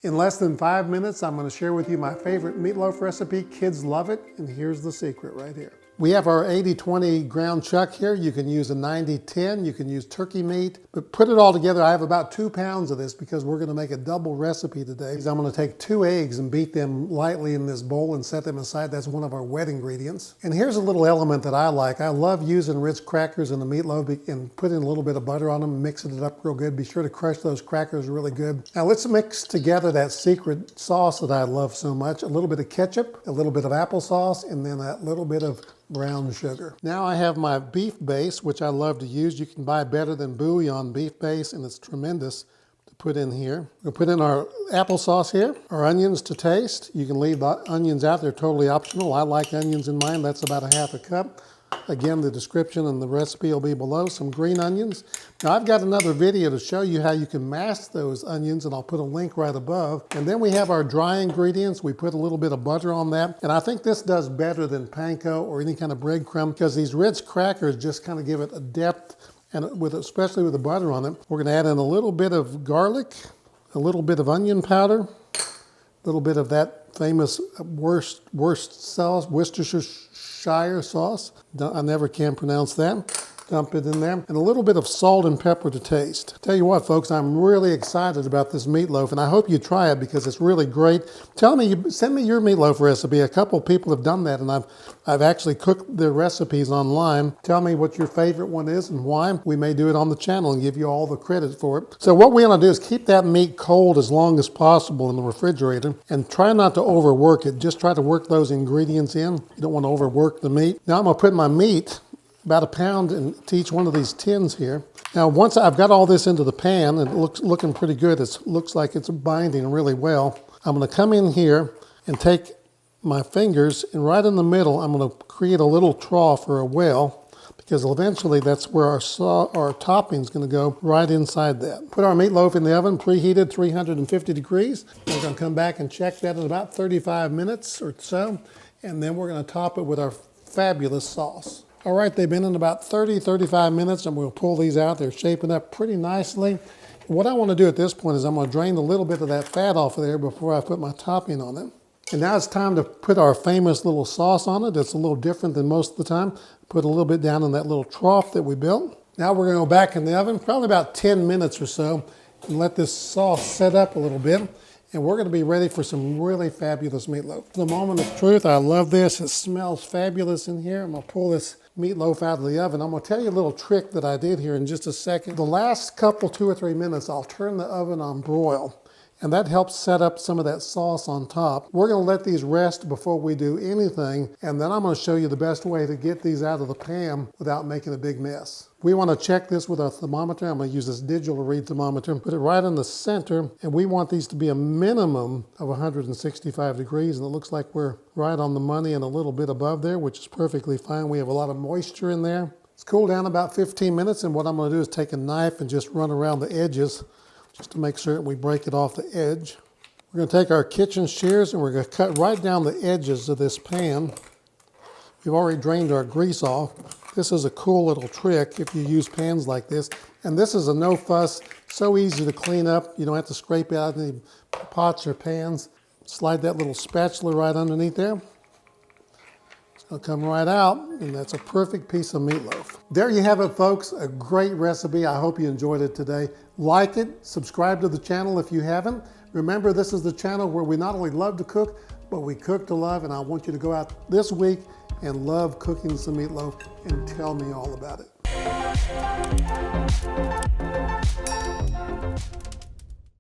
In less than 5 minutes, I'm going to share with you my favorite meatloaf recipe. Kids love it, and here's the secret right here. We have our 80-20 ground chuck here. You can use a 90-10, you can use turkey meat, but put it all together. I have about 2 pounds of this because we're going to make a double recipe today. I'm going to take 2 eggs and beat them lightly in this bowl and set them aside. That's one of our wet ingredients. And here's a little element that I like. I love using Ritz crackers in the meatloaf and putting a little bit of butter on them, mixing it up real good. Be sure to crush those crackers really good. Now let's mix together that secret sauce that I love so much. A little bit of ketchup, a little bit of applesauce, and then that little bit of brown sugar. Now I have my beef base, which I love to use. You can buy better than bouillon beef base, and it's tremendous to put in here. We'll put in our applesauce here, our onions to taste. You can leave the onions out, they're totally optional. I like onions in mine, that's about a ½ cup. Again, the description and the recipe will be below. Some green onions. Now I've got another video to show you how you can mask those onions, and I'll put a link right above. And then we have our dry ingredients. We put a little bit of butter on that. And I think this does better than panko or any kind of breadcrumb because these Ritz crackers just kind of give it a depth, and especially with the butter on it. We're going to add in a little bit of garlic, a little bit of onion powder, a little bit of that famous worst sauce, Worcestershire sauce. I never can pronounce that. Dump it in there. And a little bit of salt and pepper to taste. Tell you what, folks, I'm really excited about this meatloaf, and I hope you try it because it's really great. Send me your meatloaf recipe. A couple people have done that, and I've actually cooked their recipes online. Tell me what your favorite one is and why. We may do it on the channel and give you all the credit for it. So what we want to do is keep that meat cold as long as possible in the refrigerator, and try not to overwork it. Just try to work those ingredients in. You don't want to overwork the meat. Now I'm going to put my meat, about 1 pound, into each one of these tins here. Now once I've got all this into the pan, and it looking pretty good, it looks like it's binding really well. I'm going to come in here and take my fingers, and right in the middle I'm going to create a little trough or a well, because eventually that's where our topping is going to go, right inside that. Put our meatloaf in the oven, preheated 350 degrees. We're going to come back and check that in about 35 minutes or so, and then we're going to top it with our fabulous sauce. All right, they've been in about 35 minutes, and we'll pull these out. They're shaping up pretty nicely. What I want to do at this point is I'm going to drain a little bit of that fat off of there before I put my topping on it. And now it's time to put our famous little sauce on it. It's a little different than most of the time. Put a little bit down in that little trough that we built. Now we're going to go back in the oven, probably about 10 minutes or so, and let this sauce set up a little bit. And we're going to be ready for some really fabulous meatloaf. The moment of truth, I love this. It smells fabulous in here. I'm going to pull this meatloaf out of the oven. I'm going to tell you a little trick that I did here in just a second. The last couple, 2 or 3 minutes, I'll turn the oven on broil, and that helps set up some of that sauce on top. We're going to let these rest before we do anything, and then I'm going to show you the best way to get these out of the pan without making a big mess. We want to check this with our thermometer. I'm going to use this digital read thermometer and put it right in the center, and we want these to be a minimum of 165 degrees, and it looks like we're right on the money and a little bit above there, which is perfectly fine. We have a lot of moisture in there. It's cooled down about 15 minutes, and what I'm going to do is take a knife and just run around the edges just to make sure that we break it off the edge. We're going to take our kitchen shears, and we're going to cut right down the edges of this pan. We've already drained our grease off. This is a cool little trick if you use pans like this. And this is a no fuss, so easy to clean up. You don't have to scrape out any pots or pans. Slide that little spatula right underneath there. It's going to come right out, and that's a perfect piece of meatloaf. There you have it, folks. A great recipe. I hope you enjoyed it today. Like it, subscribe to the channel if you haven't. Remember, this is the channel where we not only love to cook, but we cook to love, and I want you to go out this week and love cooking some meatloaf and tell me all about it.